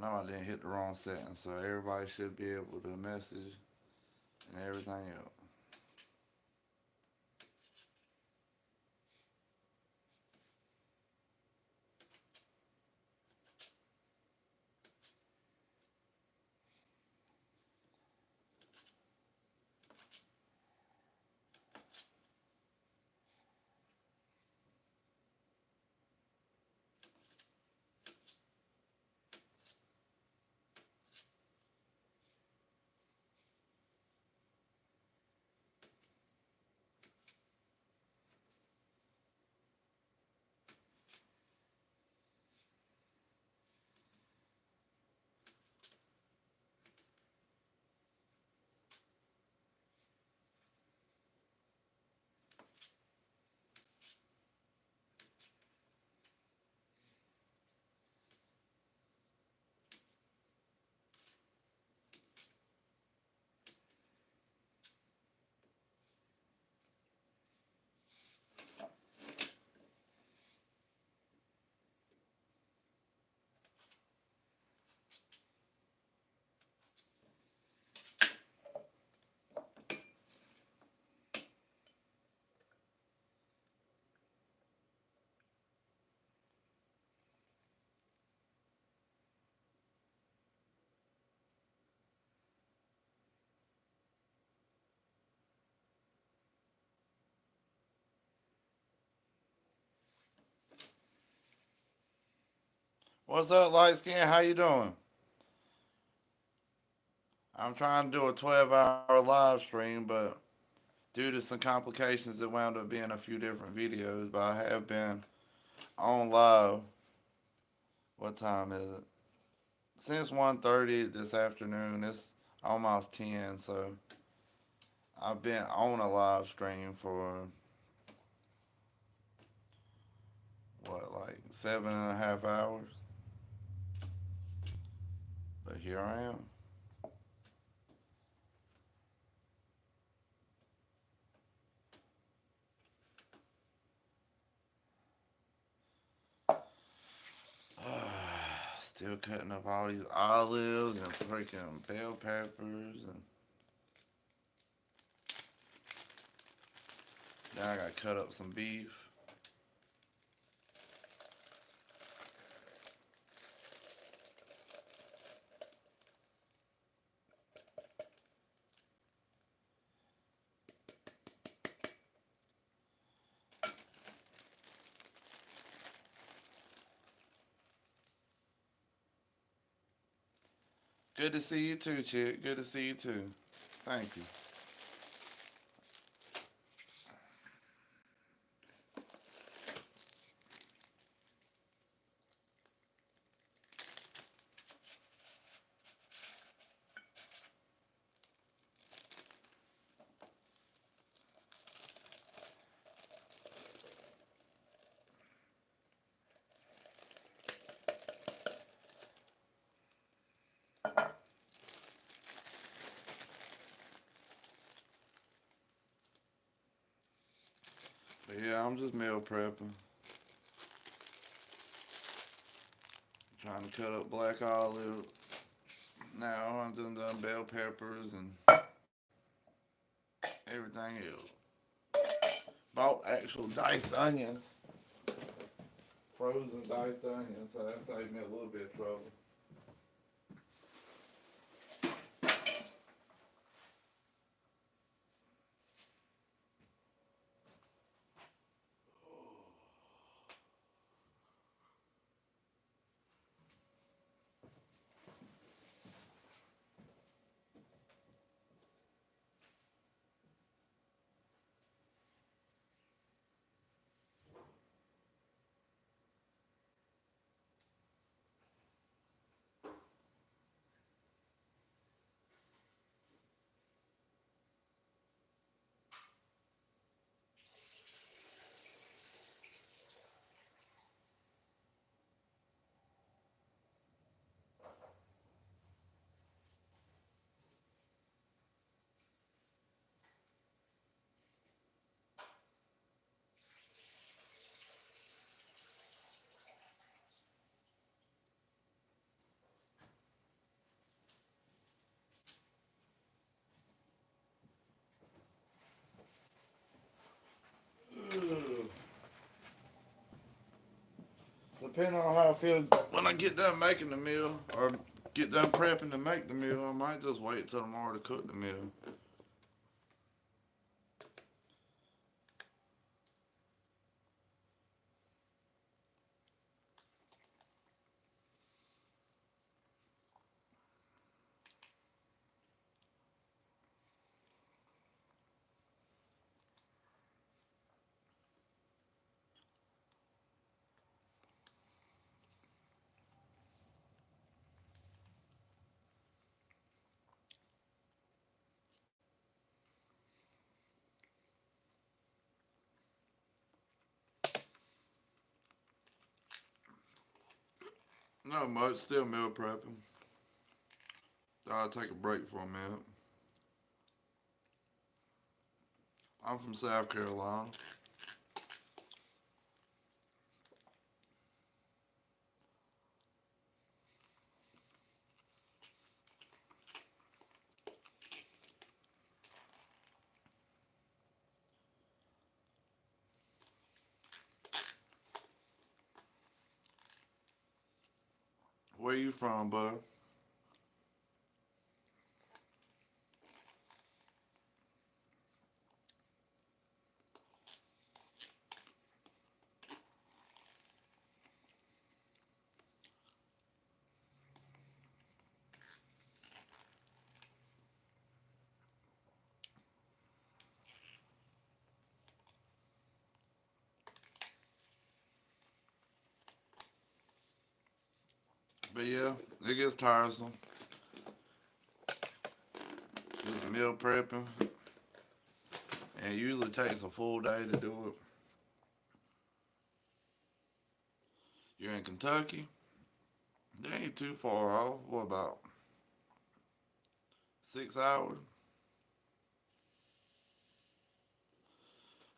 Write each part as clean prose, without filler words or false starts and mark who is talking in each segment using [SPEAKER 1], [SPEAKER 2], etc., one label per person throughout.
[SPEAKER 1] know I didn't hit the wrong setting, so everybody should be able to message and everything else. What's up, light skin? How you doing? I'm trying to do a 12-hour live stream, but due to some complications, it wound up being a few different videos. But I have been on live. What time is it? Since 1:30 this afternoon. It's almost 10, so I've been on a live stream for what, like 7.5 hours. But here I am. Still cutting up all these olives and freaking bell peppers, and now I gotta cut up some beef. Good to see you too, chick. Good to see you too. Thank you. But yeah, I'm just meal prepping. Trying to cut up black olive. Now I'm just done bell peppers and everything else. Bought actual diced onions, frozen diced onions, so that saved me a little bit of trouble. depending on how I feel when I get done making the meal or get done prepping to make the meal, I might just wait till tomorrow to cook the meal. No much, still meal prepping. I'll take a break for a minute. I'm from South Carolina. Where you from, bud? But yeah, it gets tiresome. Just meal prepping. And it usually takes a full day to do it. You're in Kentucky? They ain't too far off. What about 6 hours?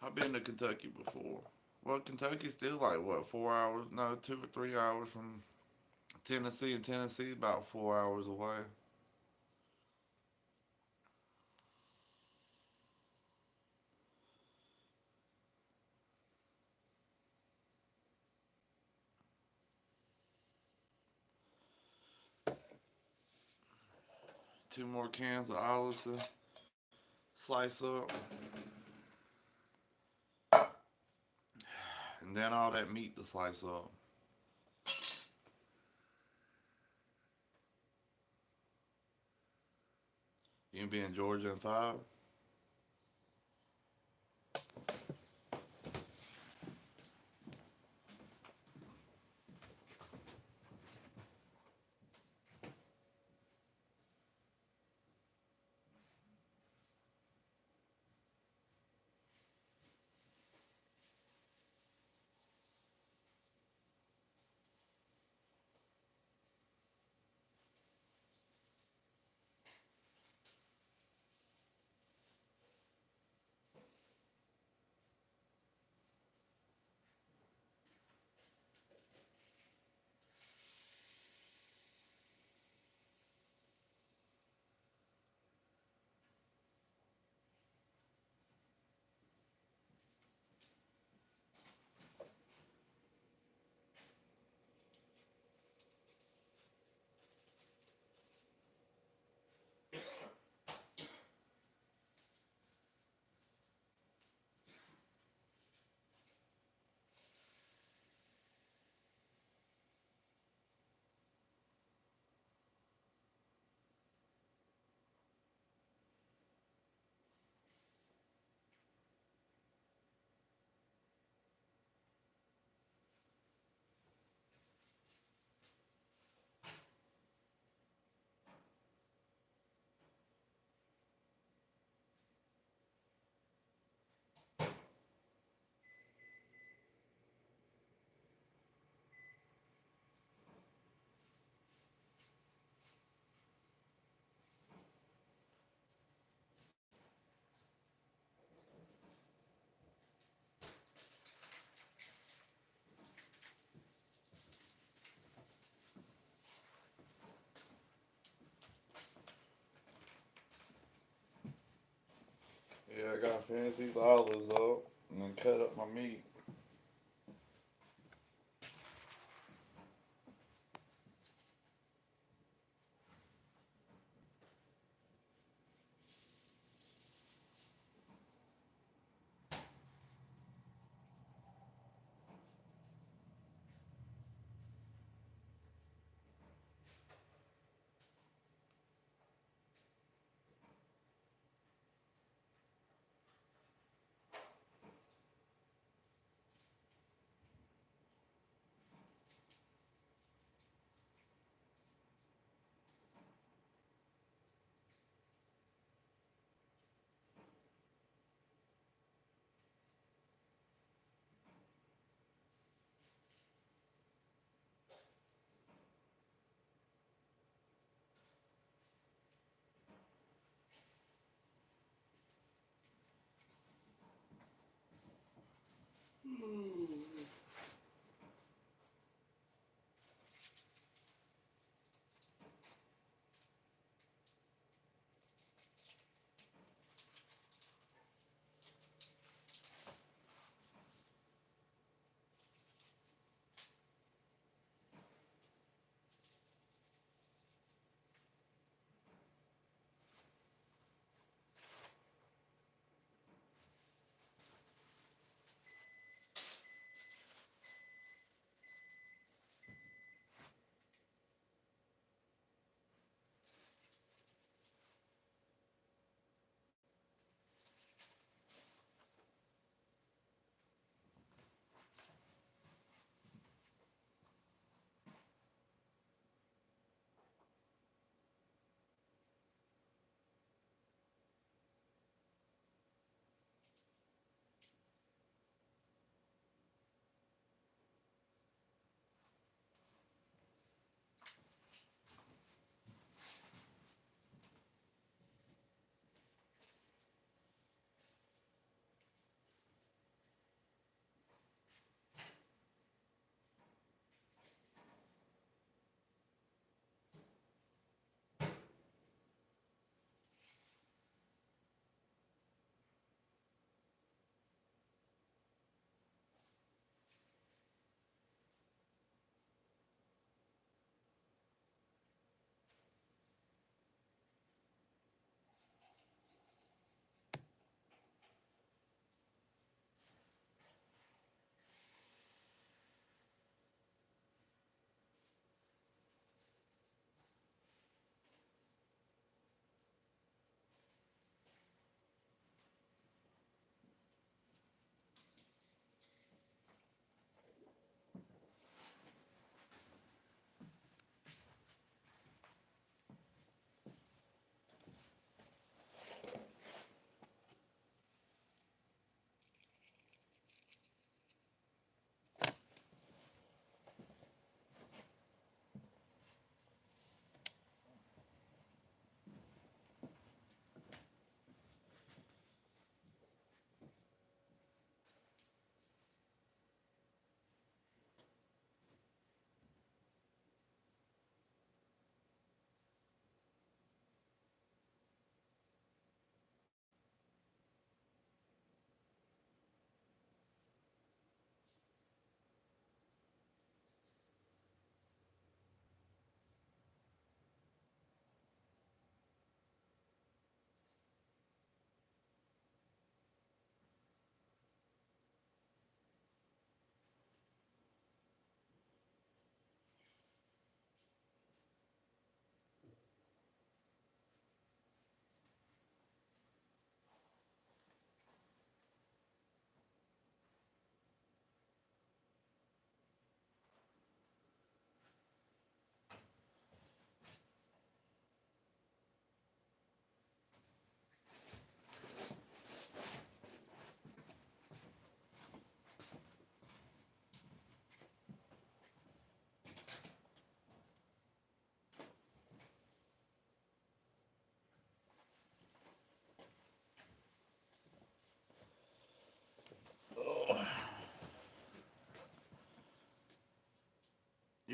[SPEAKER 1] I've been to Kentucky before. Well, Kentucky's still like what, 4 hours? No, 2 or 3 hours from Tennessee, and Tennessee about 4 hours away. 2 more cans of olives to slice up, and then all that meat to slice up. You can be in Georgia in 5. Yeah, I gotta finish these olives up and then cut up my meat.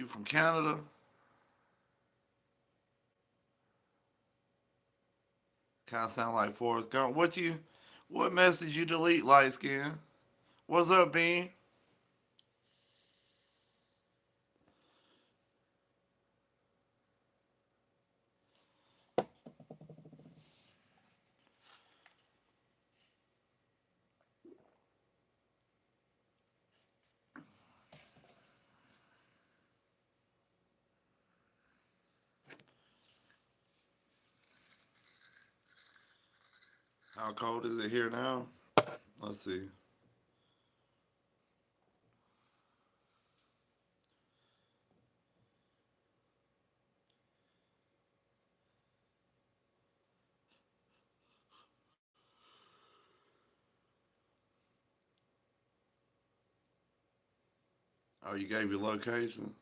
[SPEAKER 1] You from Canada? Kind of sound like Forrest Gump. What message you delete, light skin? What's up, Bean? How cold is it here now? Let's see. Oh, you gave your location?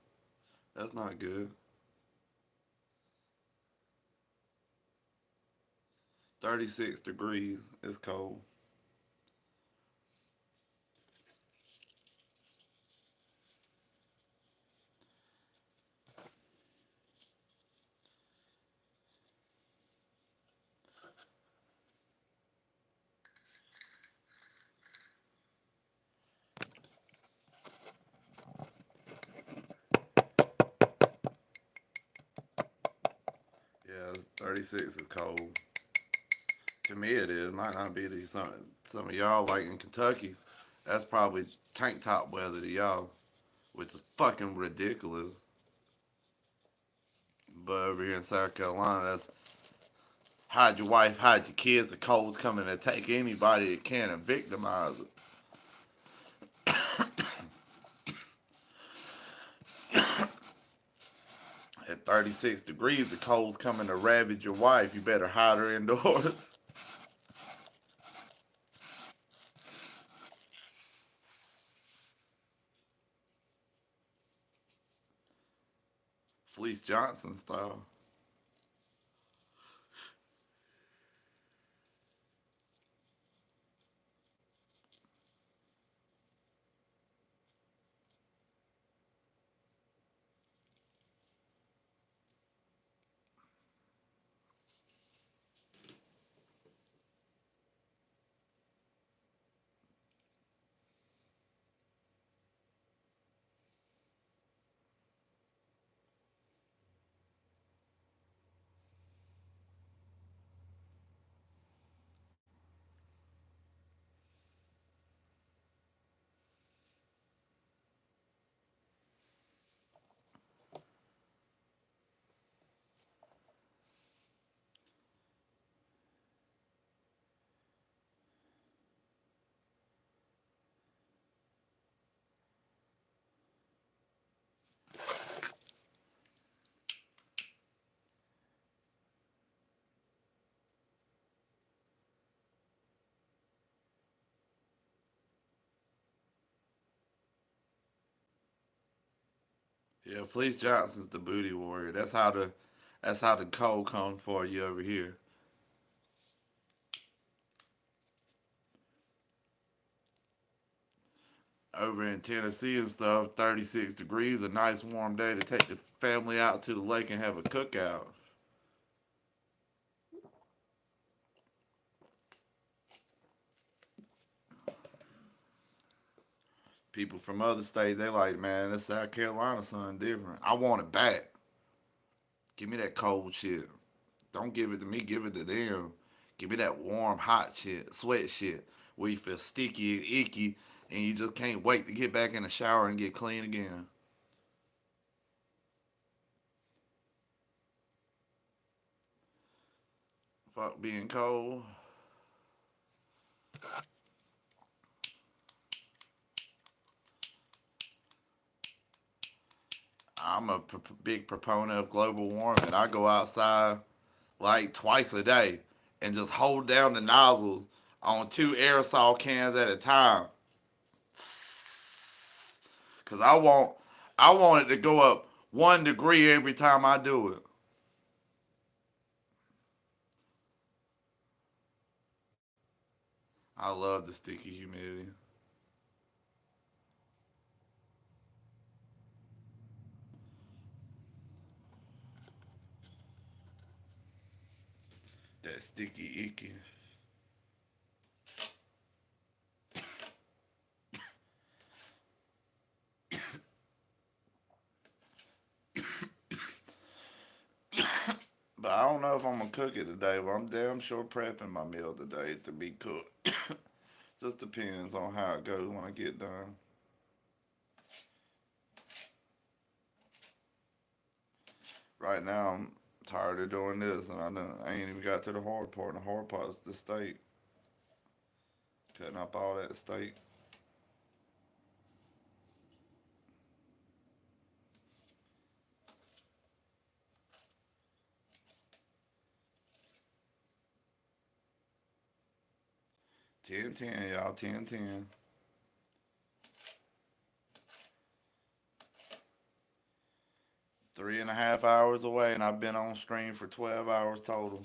[SPEAKER 1] That's not good. 36 degrees. It's cold. Yeah, 36 is cold. To me, it is. Might not be to some of y'all, like in Kentucky. That's probably tank top weather to y'all, which is fucking ridiculous. But over here in South Carolina, that's hide your wife, hide your kids. The cold's coming to take anybody that can and victimize it. At 36 degrees, the cold's coming to ravage your wife. You better hide her indoors. Fleece Johnson style. Yeah, Fleece Johnson's the booty warrior. That's how the cold comes for you over here. Over in Tennessee and stuff, 36 degrees, a nice warm day to take the family out to the lake and have a cookout. People from other states, they like, man, this South Carolina something different. I want it back. Give me that cold shit. Don't give it to me, give it to them. Give me that warm, hot shit, sweat shit, where you feel sticky and icky and you just can't wait to get back in the shower and get clean again. Fuck being cold. I'm a big proponent of global warming. I go outside like twice a day and just hold down the nozzles on two aerosol cans at a time. Cause I want it to go up 1 degree every time I do it. I love the sticky humidity. That sticky icky. But I don't know if I'm gonna cook it today, but I'm damn sure prepping my meal today to be cooked. Just depends on how it goes when I get done. Right now I'm tired of doing this, and I ain't even got to the hard part. And the hard part is the steak, cutting up all that steak. 10-10, y'all. 10-10. 3.5 hours away, and I've been on stream for 12 hours total.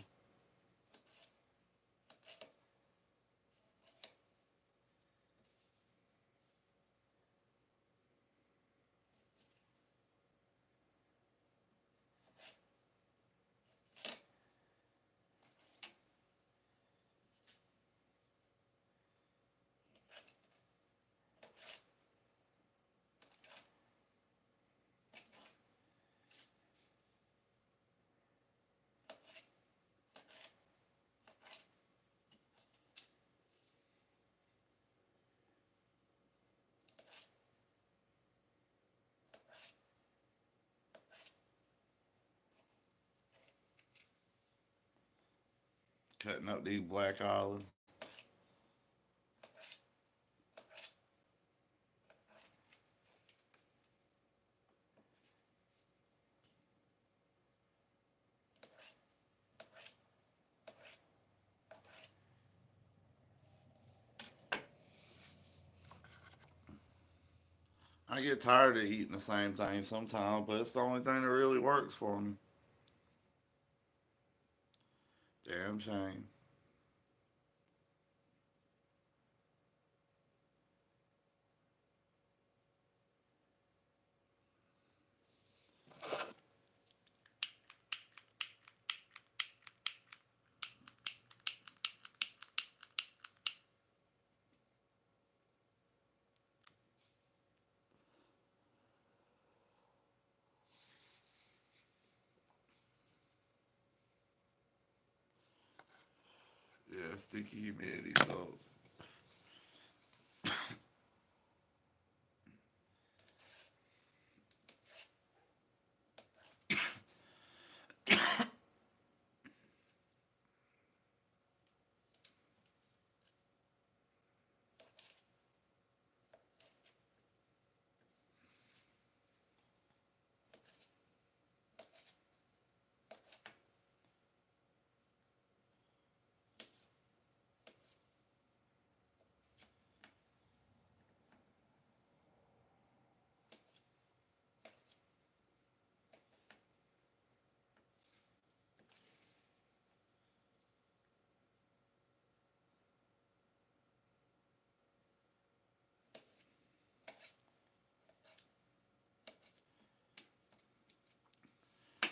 [SPEAKER 1] Cutting up these black olives. I get tired of eating the same thing sometimes, but it's the only thing that really works for me. Damn shame. Yeah, sticky humidity sucks.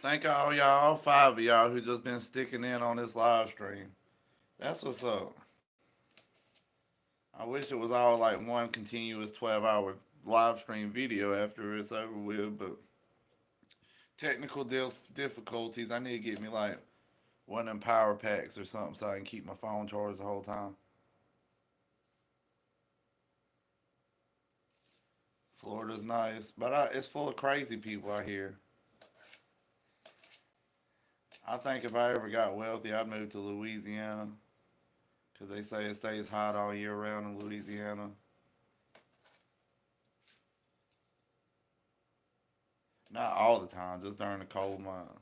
[SPEAKER 1] Thank all five of y'all who just been sticking in on this live stream. That's what's up. I wish it was all like one continuous 12-hour live stream video after it's over with, but technical difficulties. I need to get me like one of them power packs or something so I can keep my phone charged the whole time. Florida's nice, but it's full of crazy people out here. I think if I ever got wealthy, I'd move to Louisiana because they say it stays hot all year round in Louisiana. Not all the time, just during the cold months.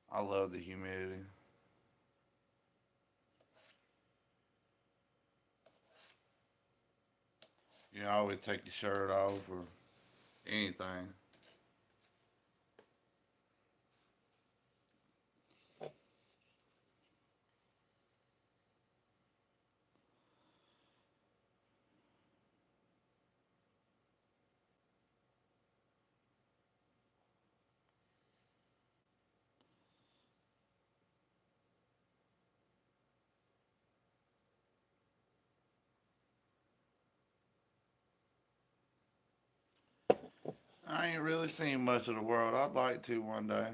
[SPEAKER 1] I love the humidity. You know, always take your shirt off or anything. I ain't really seen much of the world. I'd like to one day.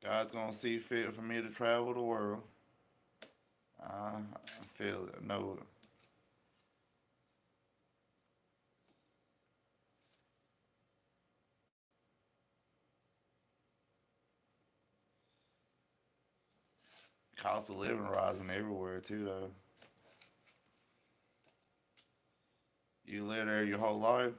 [SPEAKER 1] God's gonna see fit for me to travel the world. I feel it. I know it. Cost of living rising everywhere too, though. You live there your whole life.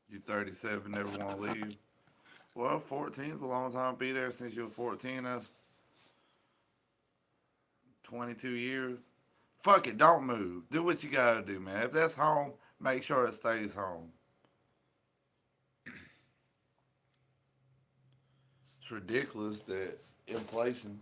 [SPEAKER 1] You 37, never want to leave. Well, 14 is a long time to be there since you were 14. That's 22 years. Fuck it, don't move. Do what you gotta do, man. If that's home, make sure it stays home. It's ridiculous that inflation.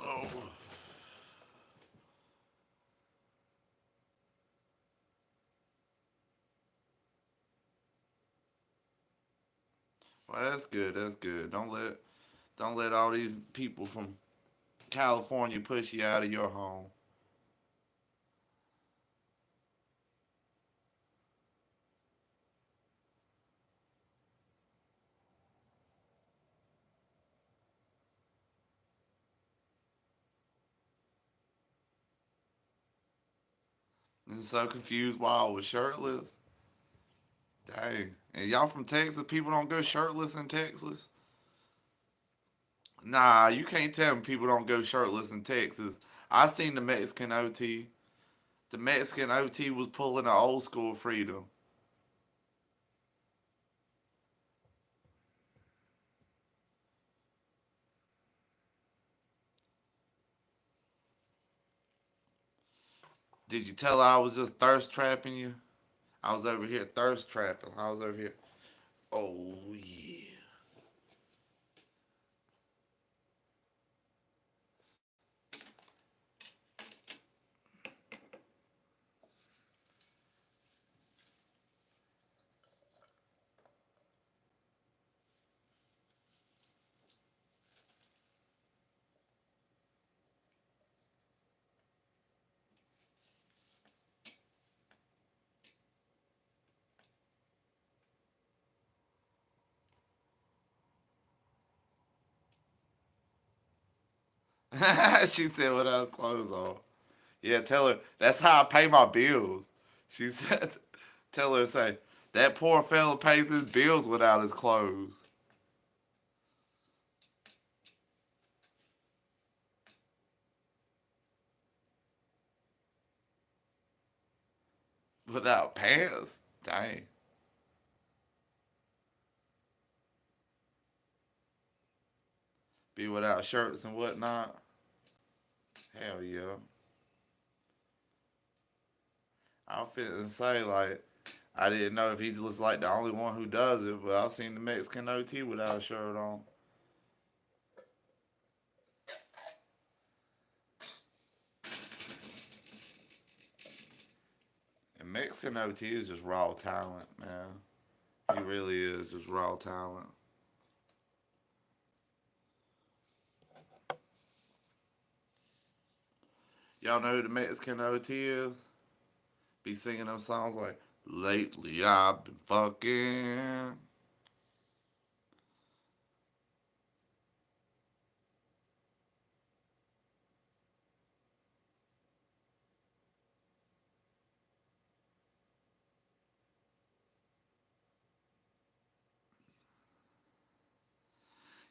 [SPEAKER 1] Oh, well, that's good. That's good. Don't let all these people from California push you out of your home. I'm so confused why I was shirtless. Dang. And y'all from Texas? People don't go shirtless in Texas? Nah, you can't tell me people don't go shirtless in Texas. I seen the Mexican OT. The Mexican OT was pulling an old school freedom. Did you tell her I was just thirst trapping you? I was over here thirst trapping. I was over here. Oh, yeah. She said without clothes on. Yeah, tell her that's how I pay my bills. She said, tell her say that poor fella pays his bills without his clothes. Without pants? Dang. Be without shirts and whatnot? Hell yeah. I'm finna say, like, I didn't know if he was like the only one who does it, but I've seen the Mexican OT without a shirt on. And Mexican OT is just raw talent, man. He really is just raw talent. Y'all know who the Mexican OT is? Be singing them songs like, lately I've been fucking.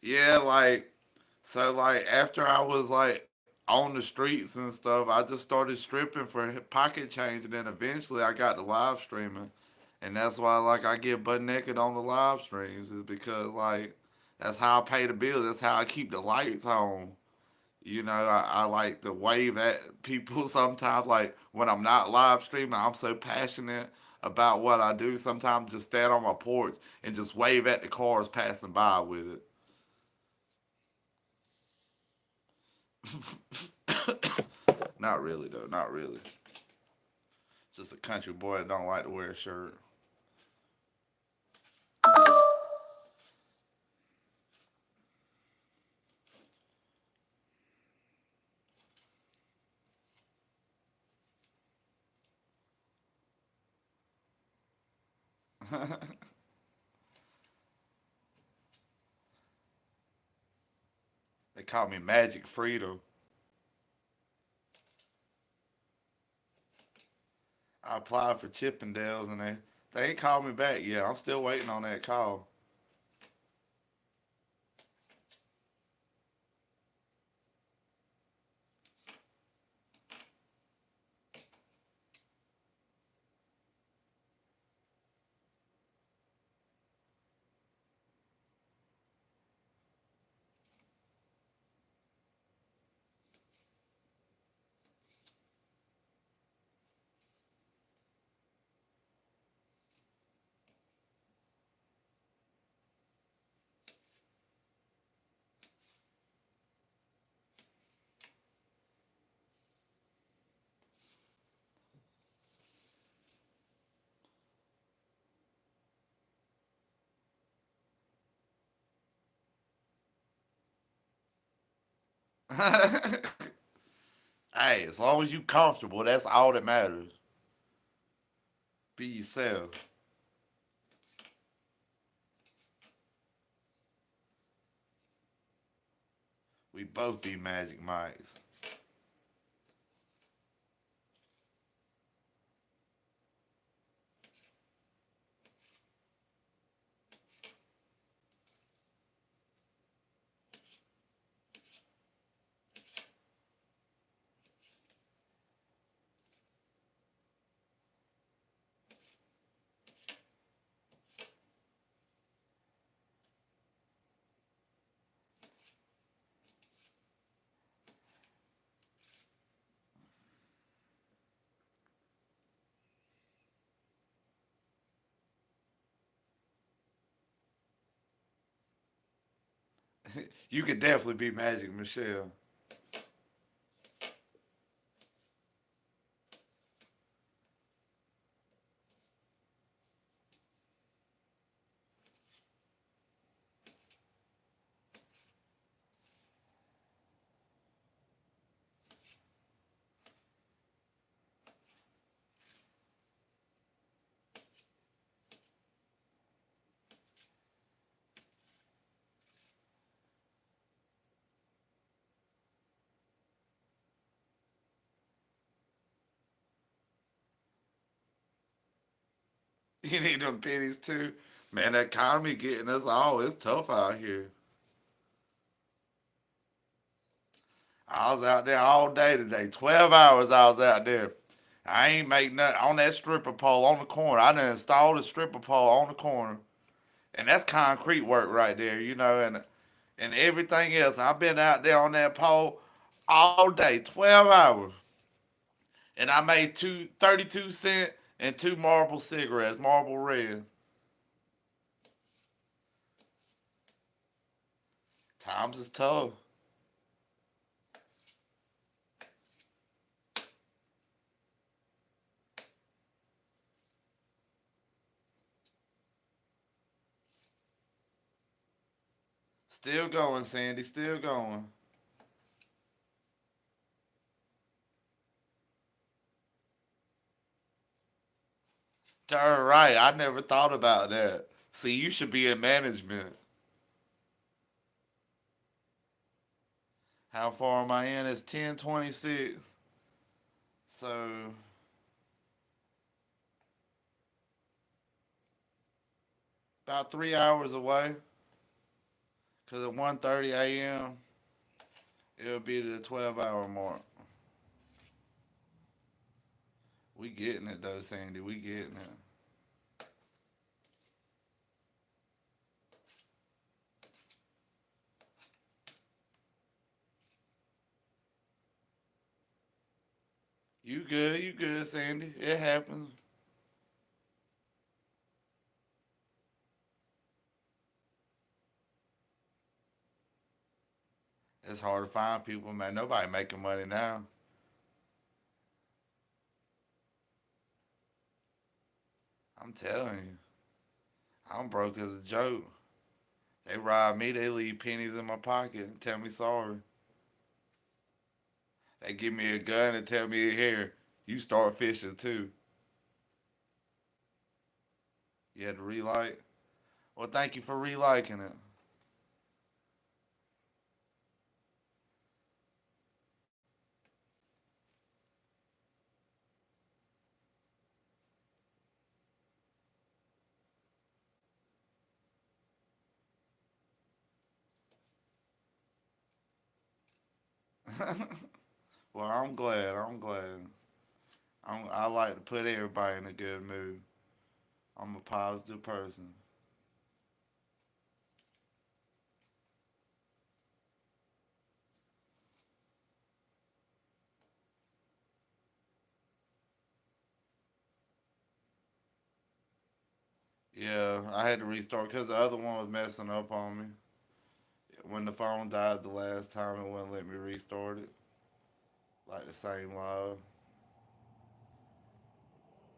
[SPEAKER 1] Yeah, like, so, like, after I was, like, on the streets and stuff, I just started stripping for pocket change, and then eventually I got to live streaming. And that's why, like, I get butt naked on the live streams, is because, like, that's how I pay the bills. That's how I keep the lights on. You know, I like to wave at people sometimes. Like when I'm not live streaming, I'm so passionate about what I do. Sometimes just stand on my porch and just wave at the cars passing by with it. Not really though, not really. Just a country boy that don't like to wear a shirt. They call me Magic Freedom. I applied for Chippendales and they ain't called me back yet. I'm still waiting on that call. Hey, as long as you comfortable, that's all that matters. Be yourself. We both be Magic Mikes. You could definitely be Magic Michelle. You need them pennies too. Man, that economy getting us all. It's tough out here. I was out there all day today. 12 hours I was out there. I ain't make nothing on that stripper pole on the corner. I done installed a stripper pole on the corner, and that's concrete work right there, and everything else. I've been out there on that pole all day, 12 hours, and I made 32 cents and two marble cigarettes, marble red. Times is tough. Still going, Sandy. Still going. Darn right. I never thought about that. See, you should be in management. How far am I in? It's 10:26. So about 3 hours away. Cause at 1:30 a.m. it'll be the 12-hour mark. We getting it though, Sandy. We getting it. You good? You good, Sandy? It happens. It's hard to find people, man. Nobody making money now. I'm telling you, I'm broke as a joke. They rob me. They leave pennies in my pocket and tell me sorry. They give me a gun and tell me, here, you start fishing too. You had to relight. Well, thank you for reliking it. Well, I'm glad. I'm glad. I like to put everybody in a good mood. I'm a positive person. Yeah, I had to restart because the other one was messing up on me. When the phone died the last time, it wouldn't let me restart it, like the same live.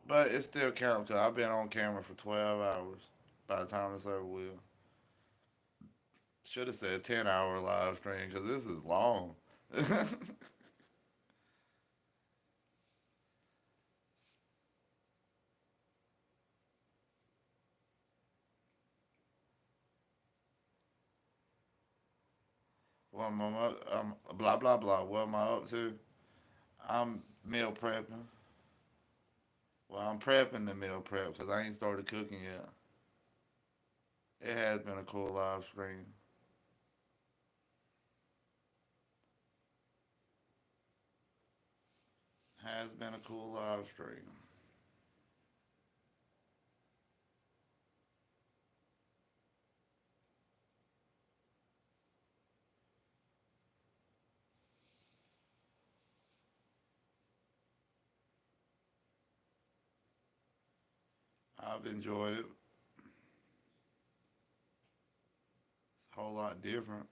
[SPEAKER 1] But it still counts because I've been on camera for 12 hours by the time it's over with. Should have said 10-hour live stream because this is long. What am I up? Blah, blah, blah. What am I up to? I'm meal prepping. Well, I'm prepping the meal prep because I ain't started cooking yet. It has been a cool live stream. Has been a cool live stream. I've enjoyed it. It's a whole lot different.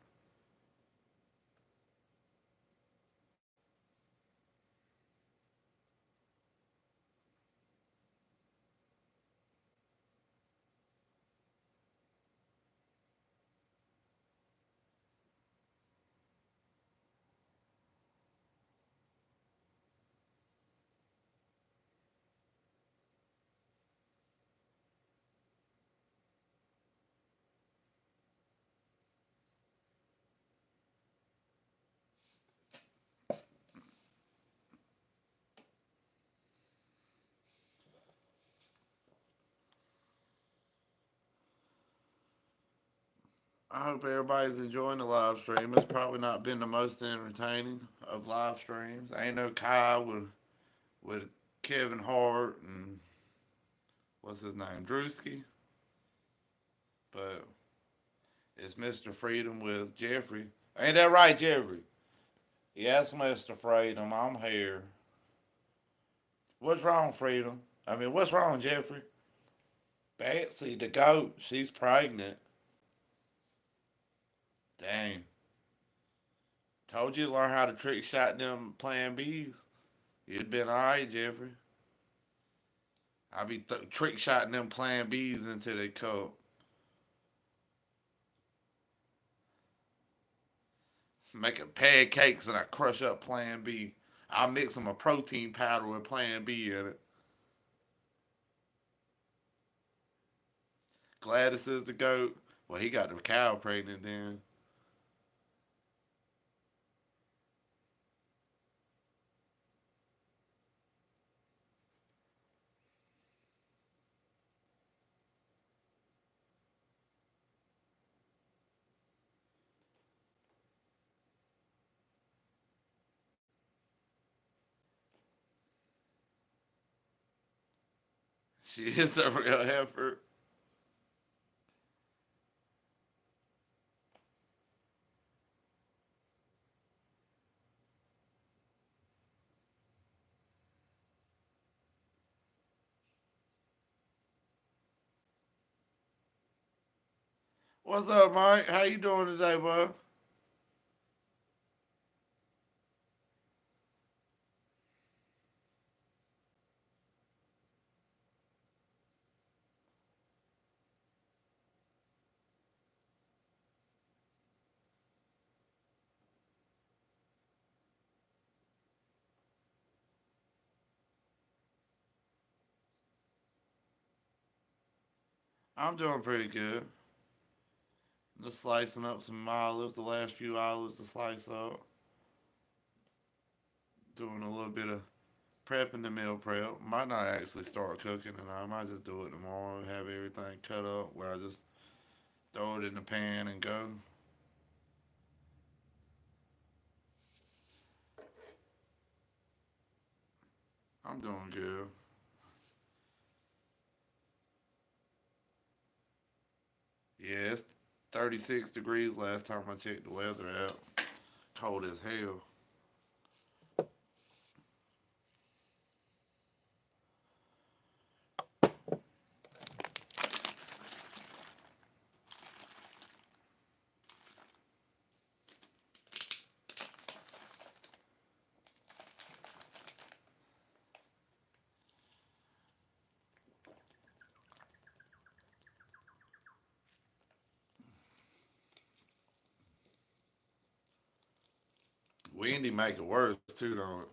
[SPEAKER 1] I hope everybody's enjoying the live stream. It's probably not been the most entertaining of live streams. Ain't no Kai with Kevin Hart and what's his name, Drewski, but it's Mr. Freedom with Jeffrey. Ain't that right, Jeffrey? Yes, Mr. Freedom, I'm here. What's wrong, Freedom? I mean, what's wrong, Jeffrey? Betsy, the goat, she's pregnant. Dang. Told you to learn how to trick shot them Plan Bs. You'd been alright, Jeffrey. I be trick shotting them Plan Bs into their cup. Making pancakes and I crush up Plan B. I mix them a protein powder with Plan B in it. Gladys is the goat. Well, he got the cow pregnant then. She is a real heifer. What's up, Mike? How you doing today, bud? I'm doing pretty good. Just slicing up some olives, the last few olives to slice up. Doing a little bit of prepping the meal prep. Might not actually start cooking, and I might just do it tomorrow. Have everything cut up where I just throw it in the pan and go. I'm doing good. Yeah, it's 36 degrees last time I checked the weather out. Cold as hell. Windy make it worse too, don't it?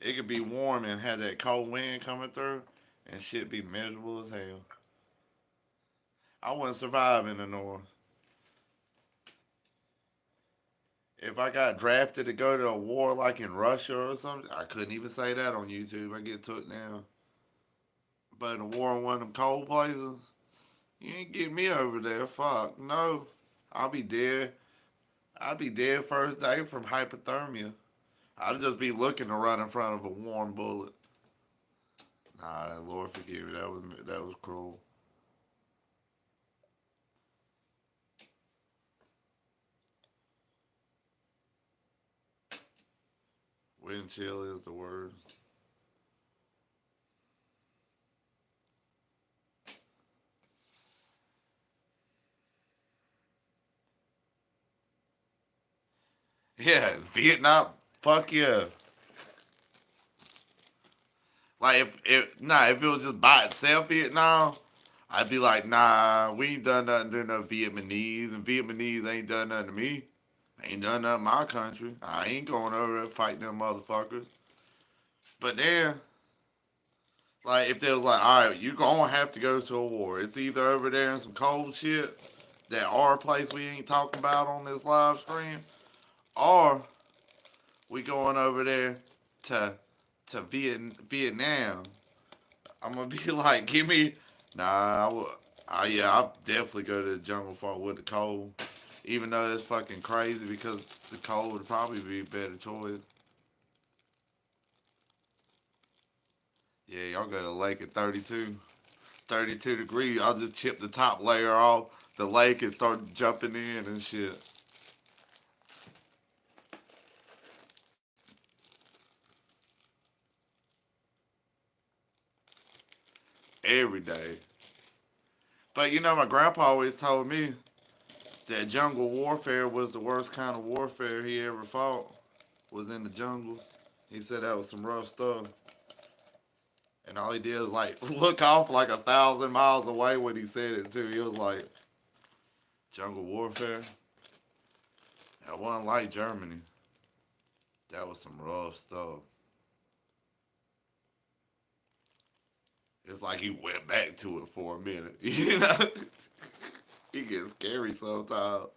[SPEAKER 1] It could be warm and have that cold wind coming through, and shit be miserable as hell. I wouldn't survive in the north. If I got drafted to go to a war like in Russia or something, I couldn't even say that on YouTube. I get took down. But in a war in one of them cold places, you ain't get me over there. Fuck no, I'll be dead. I'd be dead first day from hypothermia. I'd just be looking to run in front of a warm bullet. Nah, Lord forgive me. That was cruel. Wind chill is the word. Yeah, Vietnam. Fuck yeah. Like if it was just by itself Vietnam, I'd be like, nah, we ain't done nothing to no Vietnamese, and Vietnamese ain't done nothing to me. Ain't done nothing to my country. I ain't going over there fighting them motherfuckers. But then, like, if they was like, all right, you gonna have to go to a war. It's either over there in some cold shit, that our place we ain't talking about on this live stream, or we going over there to Vietnam. I'm gonna be like, give me, nah, yeah, I'll definitely go to the jungle for with the cold. Even though that's fucking crazy because the cold would probably be a better choice. Yeah, y'all go to the lake at 32 degrees. I'll just chip the top layer off the lake and start jumping in and shit. Every day. But you know, my grandpa always told me that jungle warfare was the worst kind of warfare he ever fought. Was in the jungles. He said that was some rough stuff. And all he did was like look off like 1,000 miles away when he said it too. He was like, jungle warfare? That wasn't like Germany. That was some rough stuff. It's like he went back to it for a minute. You know? He gets scary sometimes.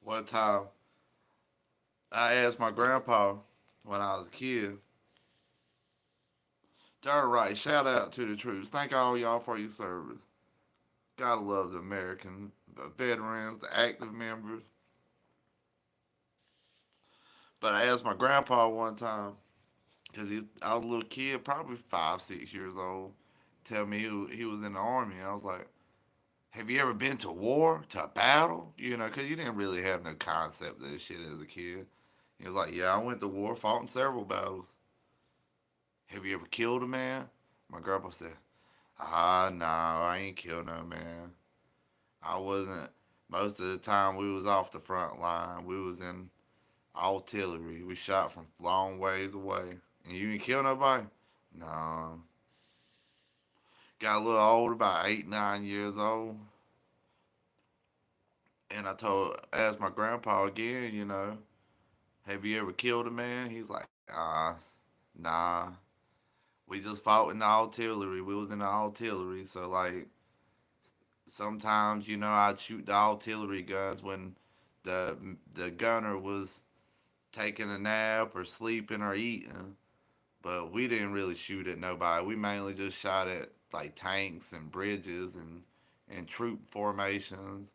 [SPEAKER 1] One time, I asked my grandpa when I was a kid, darn right, shout out to the troops. Thank all y'all for your service. Gotta love the American, the veterans, the active members. But I asked my grandpa one time, because I was a little kid, probably 5, 6 years old, tell me he was in the army. I was like, have you ever been to war, to a battle? You know, because you didn't really have no concept of this shit as a kid. He was like, yeah, I went to war, fought in several battles. Have you ever killed a man? My grandpa said, no, I ain't killed no man. I wasn't. Most of the time we was off the front line. We was in artillery. We shot from long ways away. And you didn't kill nobody? No. Got a little older, about 8, 9 years old. And asked my grandpa again, have you ever killed a man? He's like, nah. We just fought in the artillery. We was in the artillery. So, like, sometimes, I'd shoot the artillery guns when the gunner was taking a nap or sleeping or eating. But we didn't really shoot at nobody. We mainly just shot at, like, tanks and bridges and troop formations.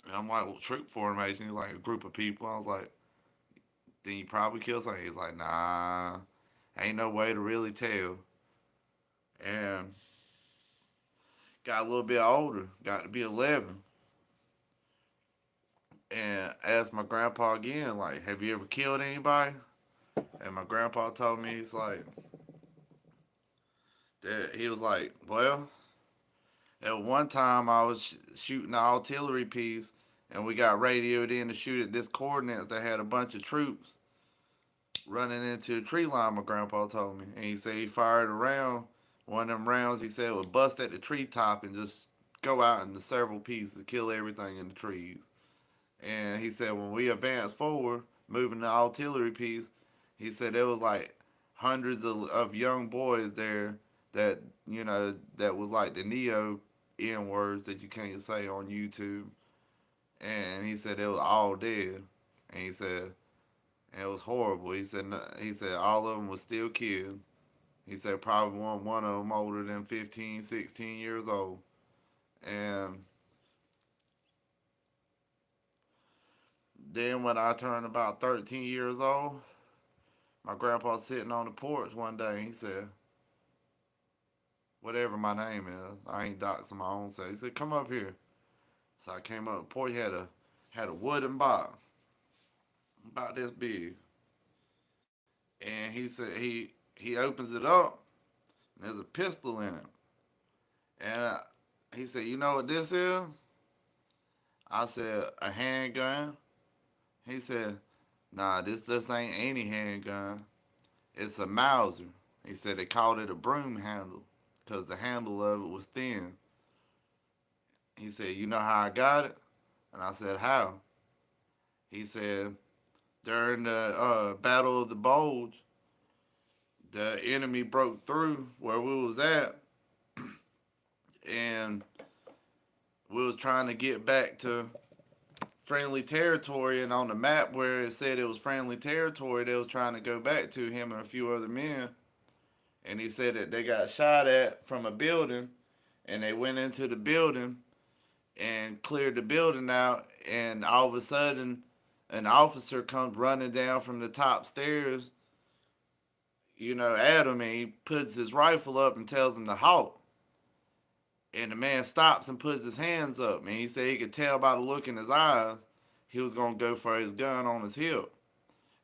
[SPEAKER 1] And I'm like, well, troop formation is like a group of people. I was like, then you probably kill somebody. He's like, nah, ain't no way to really tell. And got a little bit older, got to be 11. And asked my grandpa again, like, have you ever killed anybody? And my grandpa told me, he's like, that he was like, well, at one time I was shooting an artillery piece and we got radioed in to shoot at this coordinates that had a bunch of troops running into a tree line, my grandpa told me. And he said he fired a round. One of them rounds, he said, would bust at the treetop and just go out into several pieces, kill everything in the trees. And he said when we advanced forward, moving the artillery piece, he said there was like hundreds of young boys there that, that was like the neo N words that you can't say on YouTube. And he said they was all dead. And he said, and it was horrible. He said all of them was still kids. He said probably one of them older than 15, 16 years old. And then when I turned about 13 years old, my grandpa sitting on the porch one day. He said, whatever my name is, I ain't doxing my own self. He said, come up here. So I came up. The porch had a wooden box about this big, and he said he opens it up. And there's a pistol in it, and he said, you know what this is? I said, a handgun. He said, nah, this just ain't any handgun. It's a Mauser. He said they called it a broom handle because the handle of it was thin. He said, you know how I got it? And I said, how? He said, during the Battle of the Bulge, the enemy broke through where we was at, and we was trying to get back to friendly territory, and on the map where it said it was friendly territory, they was trying to go back to him and a few other men. And he said that they got shot at from a building, and they went into the building and cleared the building out, and all of a sudden, an officer comes running down from the top stairs, at him, and he puts his rifle up and tells him to halt. And the man stops and puts his hands up, and he said he could tell by the look in his eyes he was going to go for his gun on his hip.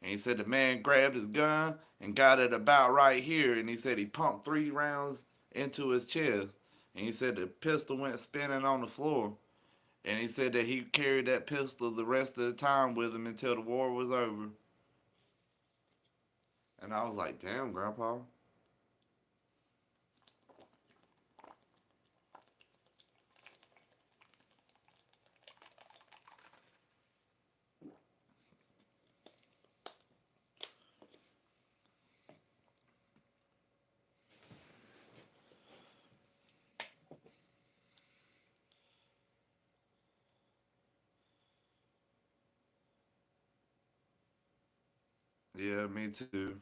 [SPEAKER 1] And he said the man grabbed his gun and got it about right here, and he said he pumped 3 rounds into his chest. And he said the pistol went spinning on the floor. And he said that he carried that pistol the rest of the time with him until the war was over. And I was like, damn, Grandpa. Yeah, me too.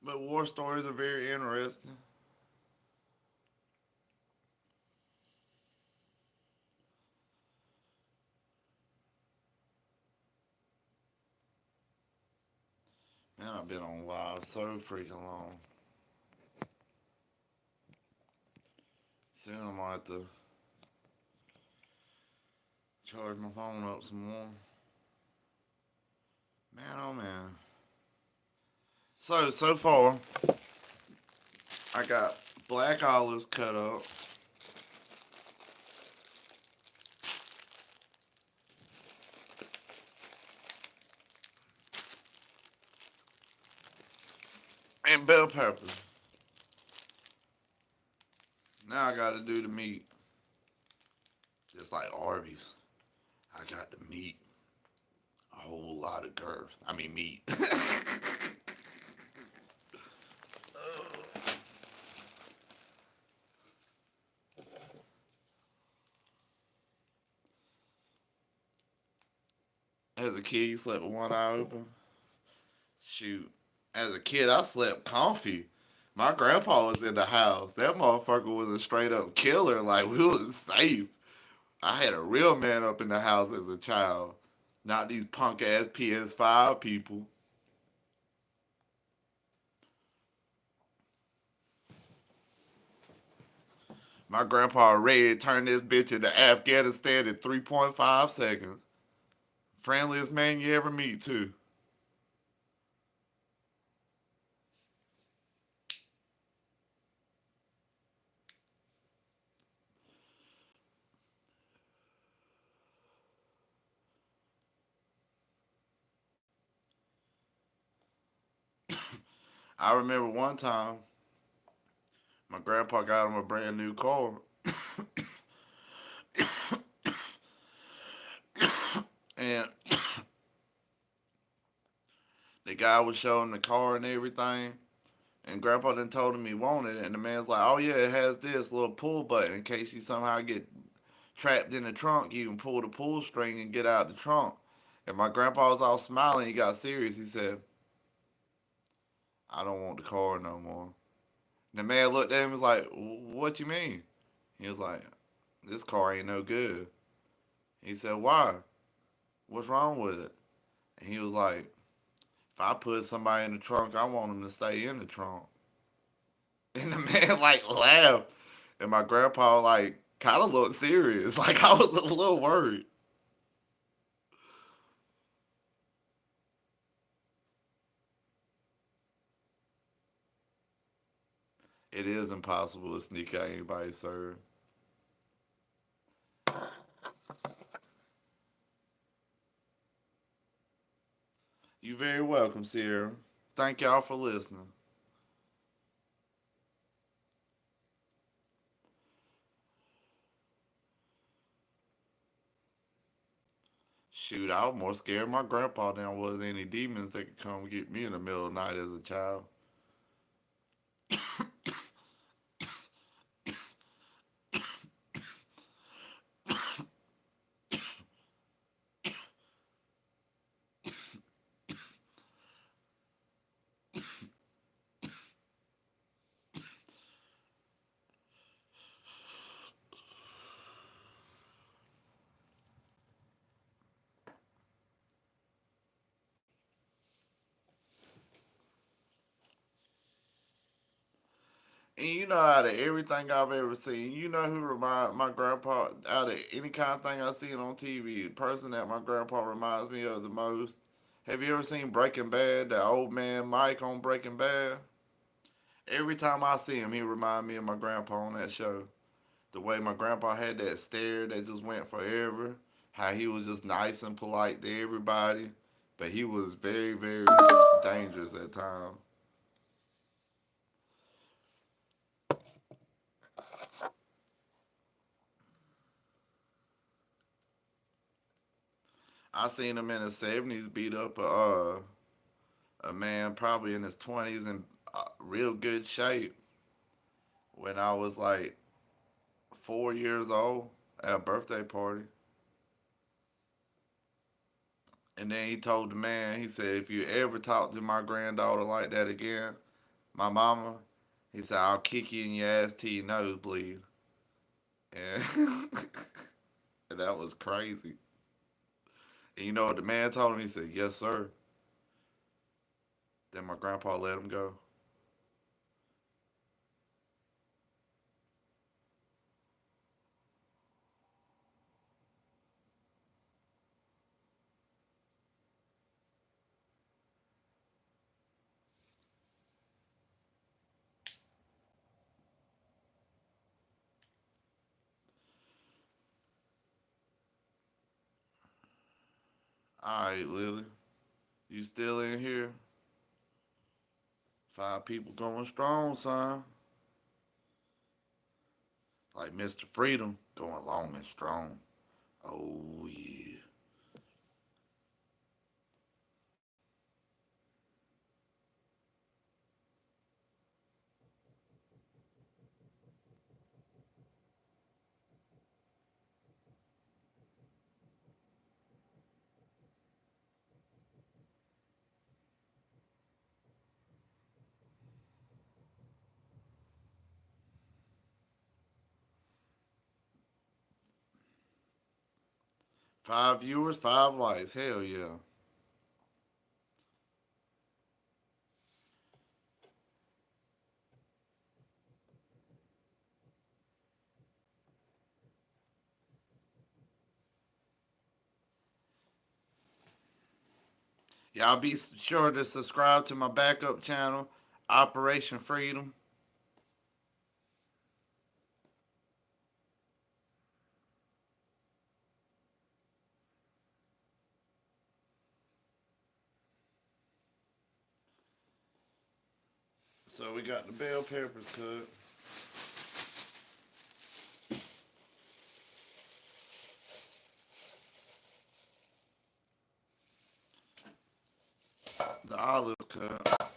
[SPEAKER 1] But war stories are very interesting. Man, I've been on live so freaking long. Soon I'm gonna have to charge my phone up some more. Man, oh man. So far, I got black olives cut up, and bell peppers. Now I gotta do the meat. Just like Arby's. I got the meat. A whole lot of girth. I mean meat. As a kid, you slept with one eye open. Shoot. As a kid, I slept comfy. My grandpa was in the house. That motherfucker was a straight up killer. Like, we was safe. I had a real man up in the house as a child. Not these punk ass PS5 people. My grandpa Red turned this bitch into Afghanistan in 3.5 seconds. Friendliest man you ever meet, too. I remember one time my grandpa got him a brand new car. And the guy was showing the car and everything. And grandpa then told him he wanted it. And the man's like, oh, yeah, it has this little pull button in case you somehow get trapped in the trunk. You can pull the pull string and get out the trunk. And my grandpa was all smiling. He got serious. He said, I don't want the car no more. The man looked at him and was like, what you mean? He was like, this car ain't no good. He said, why? What's wrong with it? And he was like, if I put somebody in the trunk, I want them to stay in the trunk. And the man like laughed. And my grandpa like kind of looked serious. Like I was a little worried. It is impossible to sneak out anybody's serve. You very welcome, Sierra. Thank y'all for listening. Shoot, I was more scared of my grandpa than I was any demons that could come get me in the middle of the night as a child. And you know, out of everything I've ever seen, you know who remind my grandpa out of any kind of thing I seen on TV, the person that my grandpa reminds me of the most. Have you ever seen Breaking Bad? The old man Mike on Breaking Bad. Every time I see him, he remind me of my grandpa on that show. The way my grandpa had that stare that just went forever. How he was just nice and polite to everybody, but he was very, very dangerous at times. I seen him in the '70s beat up a man probably in his 20s in real good shape when I was like 4 years old at a birthday party. And then he told the man, he said, if you ever talk to my granddaughter like that again, my mama, he said, I'll kick you in your ass till your nose bleed. And, and that was crazy. And you know what the man told him? He said, yes, sir. Then my grandpa let him go. 'Alright, Lily. You still in here? 5 people going strong, son. Like Mr. Freedom going long and strong. Oh, yeah. 5 viewers, 5 likes. Hell yeah. Y'all be sure to subscribe to my backup channel, Operation Freedom. So we got the bell peppers cooked. The olive cut.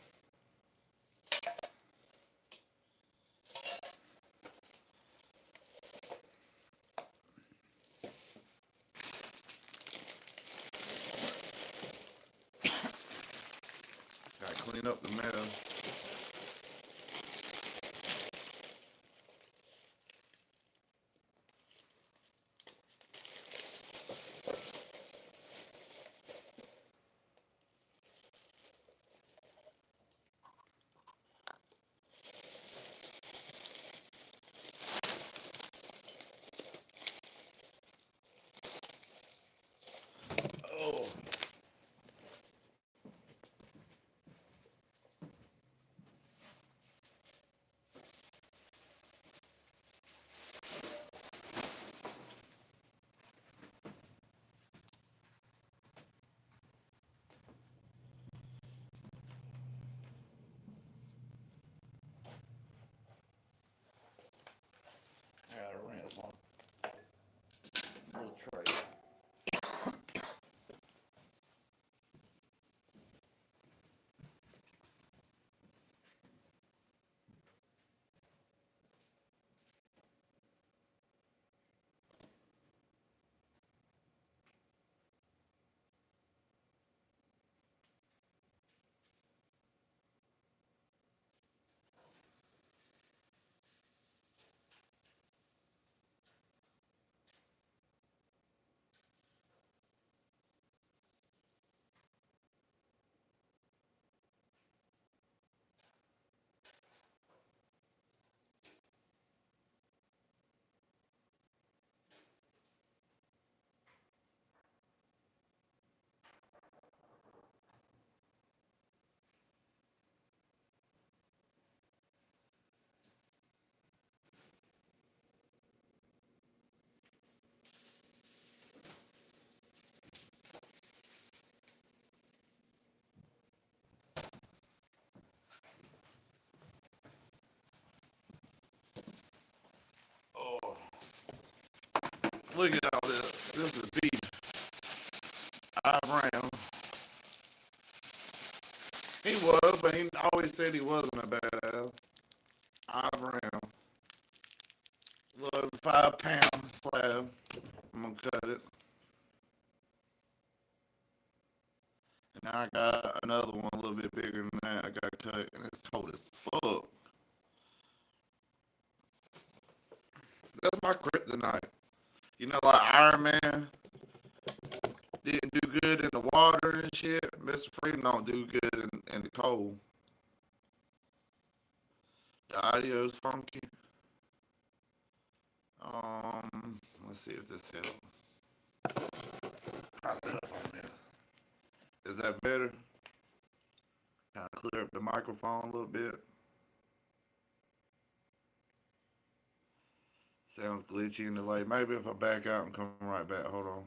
[SPEAKER 1] Gotta clean up the mess. Oh. I gotta rinse my little tray. Look at all this. This is beef. I ram. He was, but he always said he wasn't a badass. I ram. Look, 5 pound slab. I'm gonna cut it. And now I got another one a little bit bigger than that. I got cut, and it's cold as fuck. That's my kryptonite. You know, like Iron Man didn't do good in the water and shit. Mr. Freedom don't do good in the cold. The audio's funky. Let's see if this helps. Pop it up on this. Is that better? Kind of clear up the microphone a little bit. Sounds glitchy in the light. Maybe if I back out and come right back. Hold on.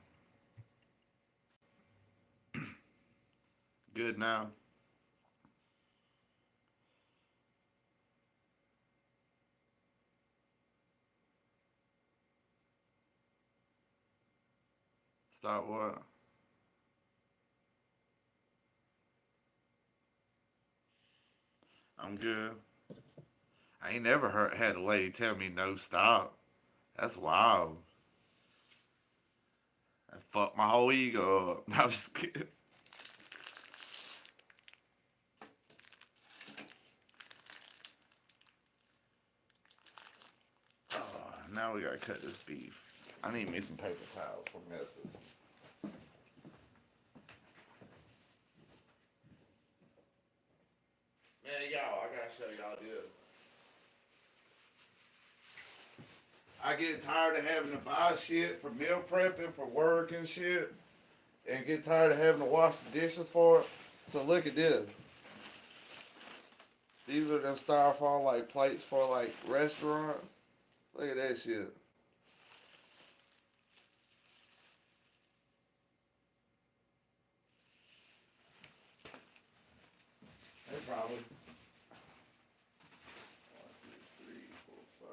[SPEAKER 1] Good now. Stop what? I'm good. I ain't never had a lady tell me no stop. That's wild. That fucked my whole ego up. No, I'm just kidding. Now we gotta cut this beef. I need me some paper towels for messes. Man, y'all, I gotta show y'all this. I get tired of having to buy shit for meal prepping, for work and shit, and get tired of having to wash the dishes for it. So look at this. These are them styrofoam like plates for like restaurants. Look at that shit. They probably 1, 2, 3, 4, 5.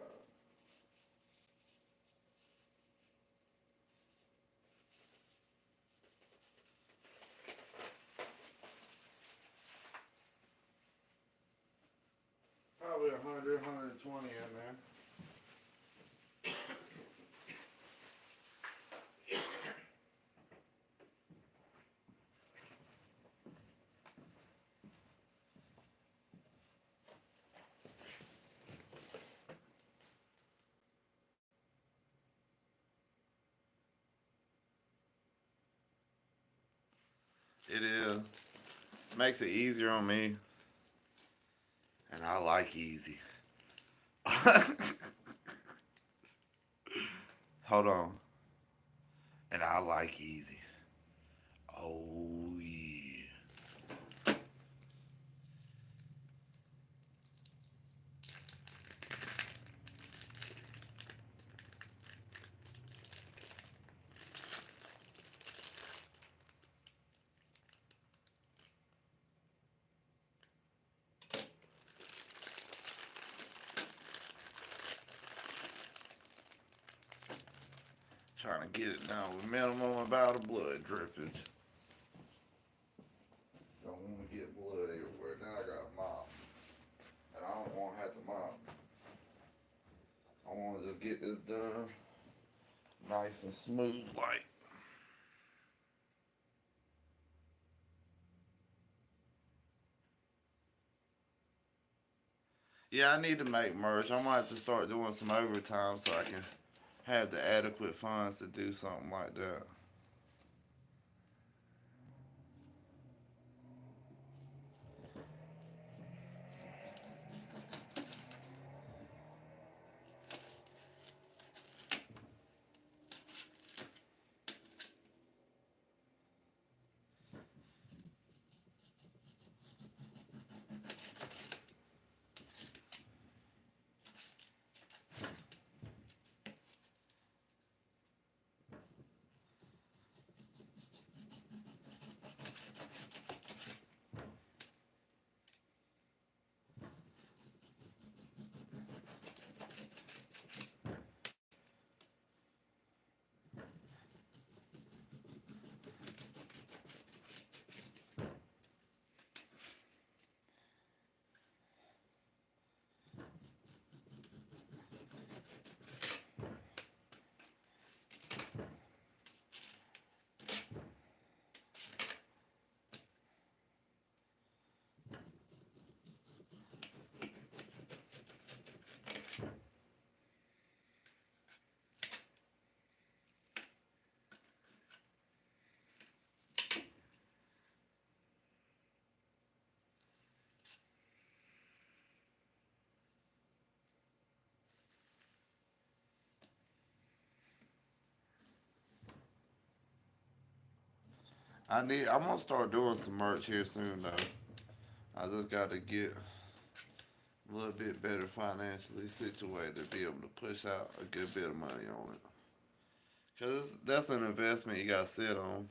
[SPEAKER 1] Probably 100, 120 in there. It is. Makes it easier on me. And I like easy. Hold on. And I like easy. Oh, yeah. Trying to get it down with minimum amount of blood drippage. Don't want to get blood everywhere. Now I got a mop. And I don't want to have to mop. I want to just get this done nice and smooth like. Yeah, I need to make merch. I might have to start doing some overtime so I can have the adequate funds to do something like that. I'm gonna start doing some merch here soon though. I just got to get a little bit better financially situated to be able to push out a good bit of money on it. Cause that's an investment you gotta sit on.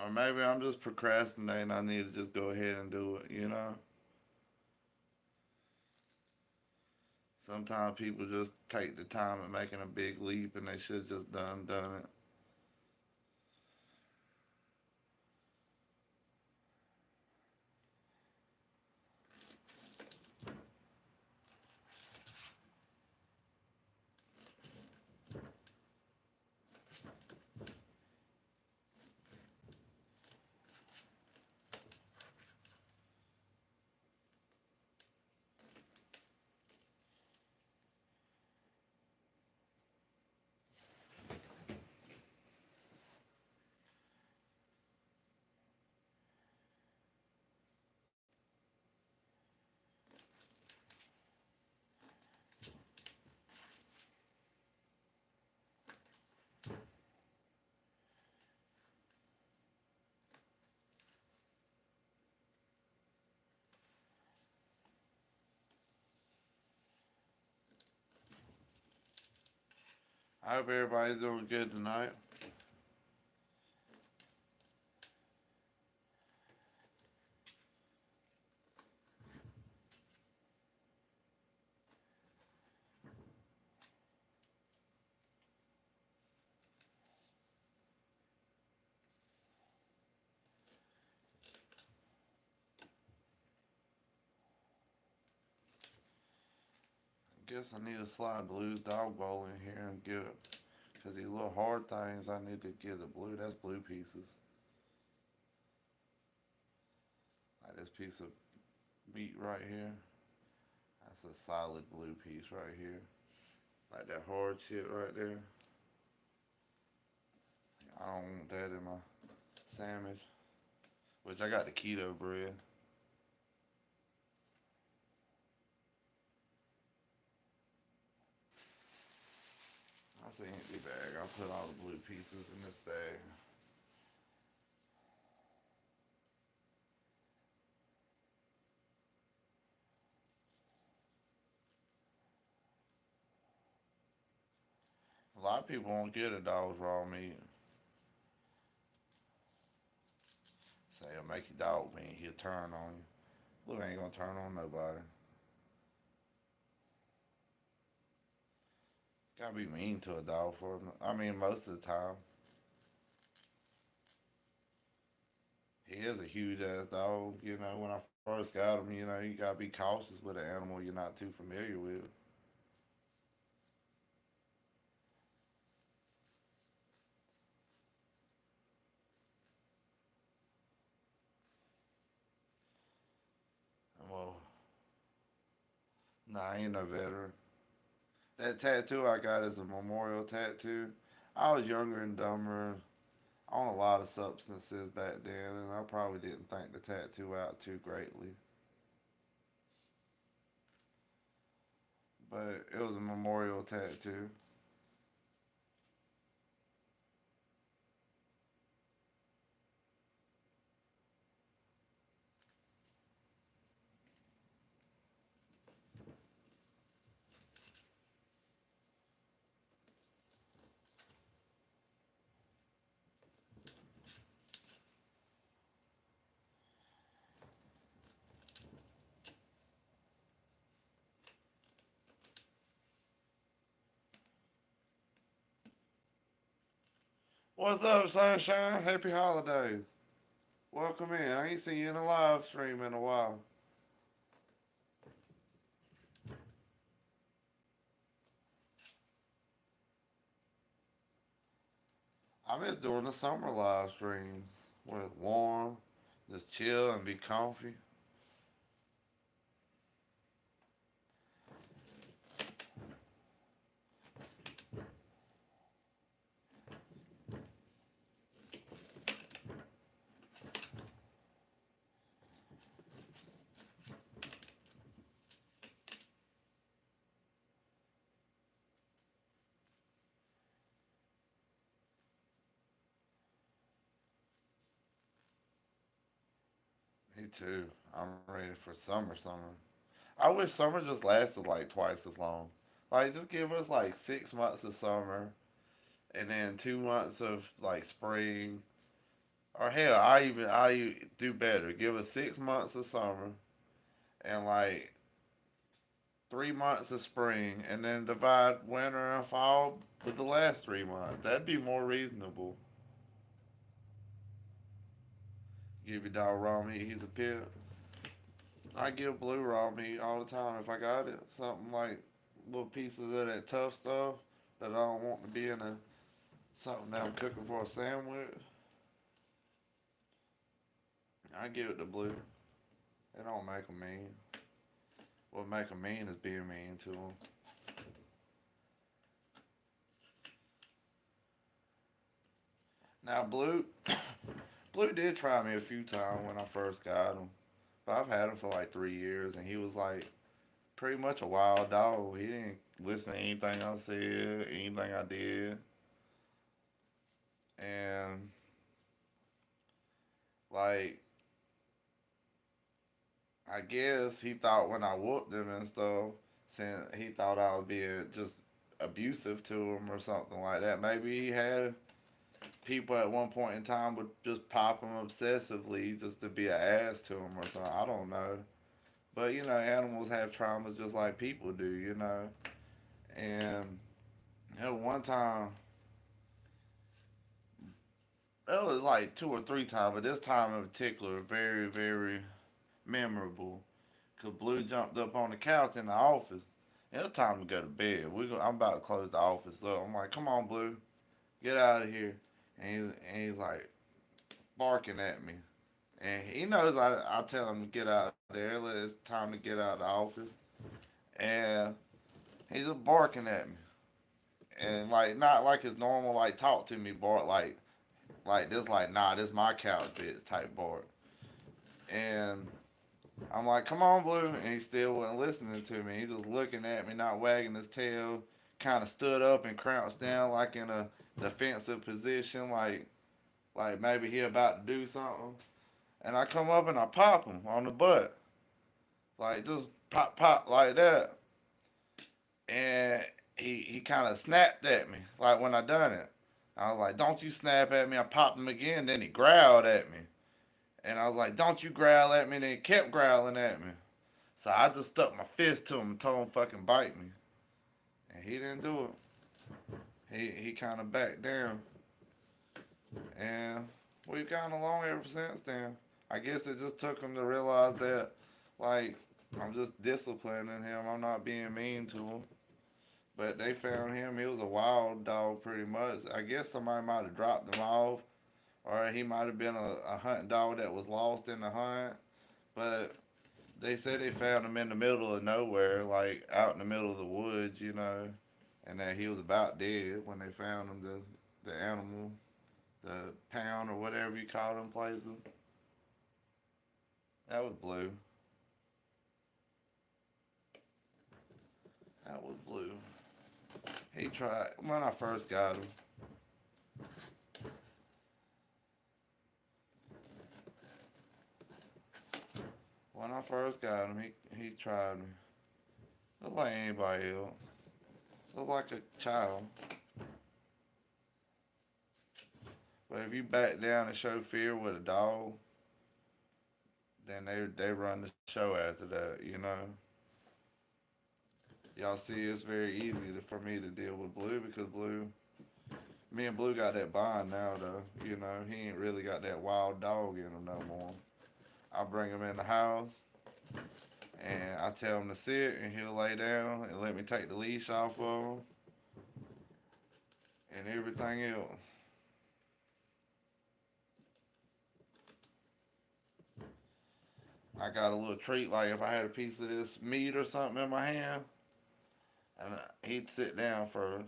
[SPEAKER 1] Or maybe I'm just procrastinating. I need to just go ahead and do it. Sometimes people just take the time of making a big leap, and they should just done it. I hope everybody's doing good tonight. I guess I need to slide Blue's dog bowl in here and give it. Because these little hard things, I need to give the Blue. That's Blue pieces. Like this piece of meat right here. That's a solid Blue piece right here. Like that hard shit right there. I don't want that in my sandwich. Which I got the keto bread. That's an empty bag. I'll put all the Blue pieces in this bag. A lot of people won't get a dog's raw meat. Say he'll make your dog mean. He'll turn on you. Blue ain't gonna turn on nobody. Gotta be mean to a dog for him. I mean, most of the time. He is a huge ass dog. When I first got him, you gotta be cautious with an animal you're not too familiar with. Well, nah, I ain't no veteran. That tattoo I got is a memorial tattoo. I was younger and dumber on a lot of substances back then, and I probably didn't think the tattoo out too greatly. But it was a memorial tattoo. What's up, Sunshine? Happy holidays. Welcome in. I ain't seen you in a live stream in a while. I miss doing the summer live streams when it's warm, just chill and be comfy. Me too. I'm ready for summer. I wish summer just lasted like twice as long. Like, just give us like 6 months of summer and then 2 months of like spring. Or hell, I do better. Give us 6 months of summer and like 3 months of spring, and then divide winter and fall with the last 3 months. That'd be more reasonable. Give your dog raw meat. He's a pit. I give Blue raw meat all the time if I got it. Something like little pieces of that tough stuff that I don't want to be in a something that I'm cooking for a sandwich. I give it to Blue. It don't make him mean. What make him mean is being mean to him. Now Blue did try me a few times when I first got him, but I've had him for like 3 years, and he was like pretty much a wild dog. He didn't listen to anything I said, anything I did, and like I guess he thought when I whooped him and stuff, since he thought I was being just abusive to him or something like that. Maybe he had people at one point in time would just pop him obsessively just to be an ass to him or something. I don't know. But animals have traumas just like people do. And one time, it was like 2 or 3 times, but this time in particular, very, very memorable. Cause Blue jumped up on the couch in the office. It was time to go to bed. I'm about to close the office up. I'm like, come on, Blue, get out of here. And he's like barking at me. And he knows I tell him to get out there. It's time to get out of the office. And he's just barking at me. And like not like his normal like talk to me bark like this like nah this my couch bitch type bark. And I'm like, come on, Blue, and he still wasn't listening to me. He just looking at me, not wagging his tail. Kind of stood up and crouched down like in a defensive position, like maybe he about to do something. And I come up and I pop him on the butt, like just pop pop like that. And he kind of snapped at me, like when I done it. I was like, don't you snap at me. I popped him again. Then he growled at me. And I was like, don't you growl at me. And he kept growling at me. So I just stuck my fist to him and told him fucking bite me. And he didn't do it. He kind of backed down. And we've gotten along ever since then. I guess it just took him to realize that, like, I'm just disciplining him. I'm not being mean to him. But they found him. He was a wild dog pretty much. I guess somebody might have dropped him off. Or he might have been a hunting dog that was lost in the hunt. But they said they found him in the middle of nowhere, like out in the middle of the woods, and that he was about dead when they found him, the animal, the pound or whatever you call them places. That was Blue. That was Blue. He tried when I first got him. When I first got him, he tried me. Just like anybody else. Just like a child. But if you back down and show fear with a dog, then they run the show after that. Y'all see, it's very easy for me to deal with Blue because me and Blue got that bond now though. He ain't really got that wild dog in him no more. I bring him in the house and I tell him to sit and he'll lay down and let me take the leash off of him and everything else. I got a little treat like if I had a piece of this meat or something in my hand and he'd sit down first.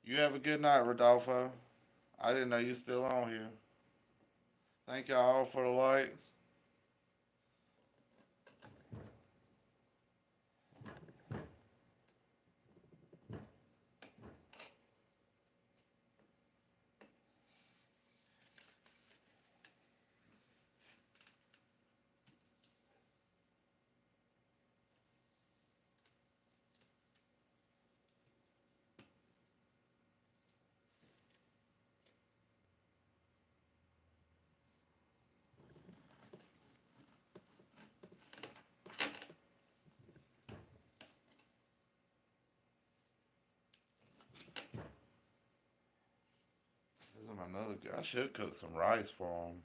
[SPEAKER 1] You have a good night, Rodolfo. I didn't know you still on here. Thank y'all for the likes. I should cook some rice for them,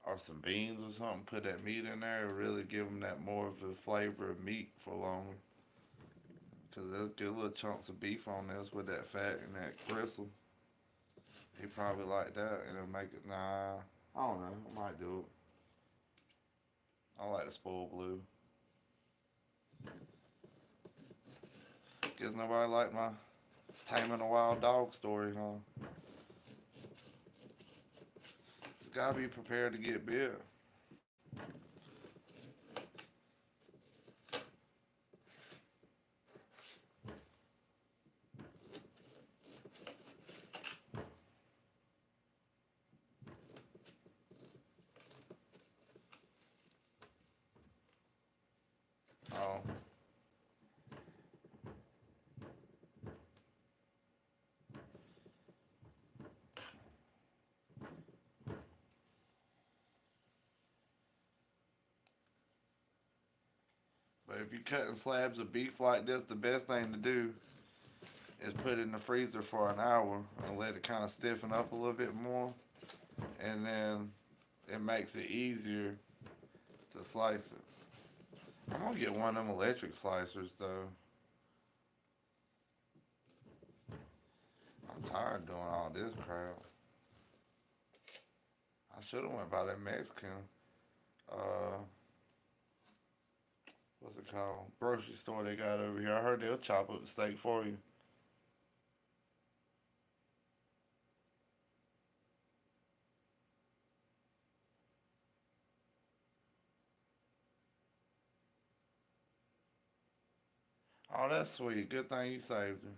[SPEAKER 1] or some beans or something. Put that meat in there and really give them that more of a flavor of meat for longer. Cause there's good little chunks of beef on this with that fat and that gristle. He probably like that, and it'll make it. Nah, I don't know. I might do it. I like the spoiled blue. Guess nobody like my taming a wild dog story, huh? Just gotta be prepared to get bit. Oh, but if you're cutting slabs of beef like this, the best thing to do is put it in the freezer for an hour and let it kind of stiffen up a little bit more, and then it makes it easier to slice it. I'm gonna get one of them electric slicers though. I'm tired of doing all this crap. I should have went by that Mexican, uh, what's it called? Grocery store they got over here. I heard they'll chop up the steak for you. Oh, that's sweet. Good thing you saved her.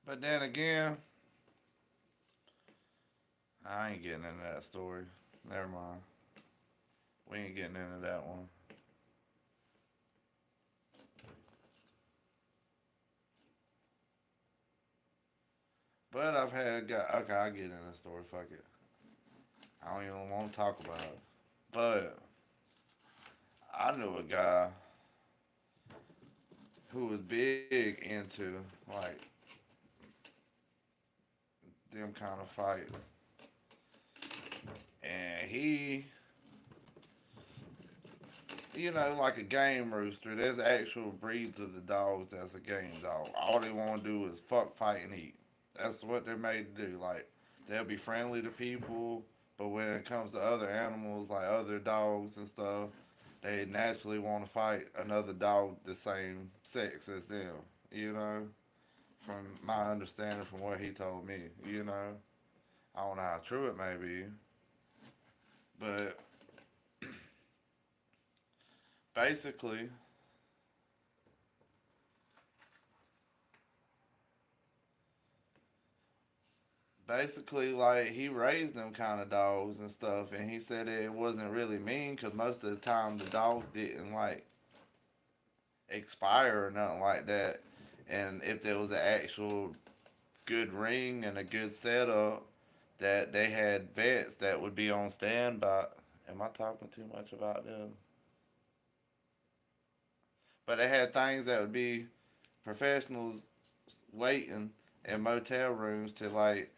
[SPEAKER 1] But then again, I ain't getting into that story. Never mind. We ain't getting into that one. But I've had got okay. I get in the story. Fuck it. I don't even want to talk about it. But I knew a guy who was big into like them kind of fighting, and he, like a game rooster. There's actual breeds of the dogs that's a game dog. All they want to do is fuck, fight, and eat. That's what they're made to do. Like they'll be friendly to people, but when it comes to other animals, like other dogs and stuff, they naturally want to fight another dog the same sex as them. You know, from my understanding, from what he told me. I don't know how true it may be, but basically, like he raised them kind of dogs and stuff, and he said it wasn't really mean because most of the time the dogs didn't like expire or nothing like that. And if there was an actual good ring and a good setup, that they had vets that would be on standby. Am I talking too much about them? But they had things that would be professionals waiting in motel rooms to like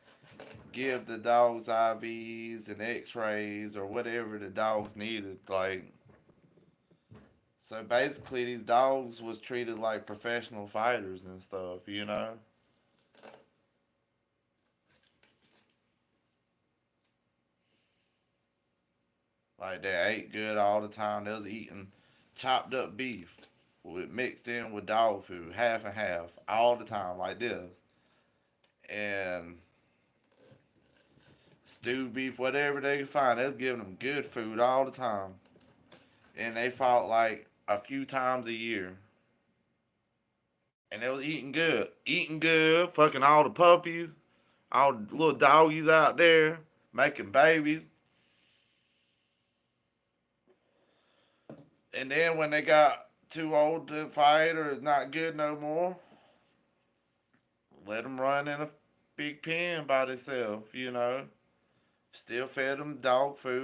[SPEAKER 1] give the dogs IVs and X-rays or whatever the dogs needed. Like, so basically, these dogs was treated like professional fighters and stuff. Like they ate good all the time. They was eating chopped up beef with mixed in with dog food, half and half, all the time, like this. And stewed beef, whatever they could find. They was giving them good food all the time. And they fought like a few times a year. And they was eating good, fucking all the puppies, all the little doggies out there, making babies. And then when they got too old to fight or it's not good no more, let them run in a big pen by themselves. Still fed them dog food.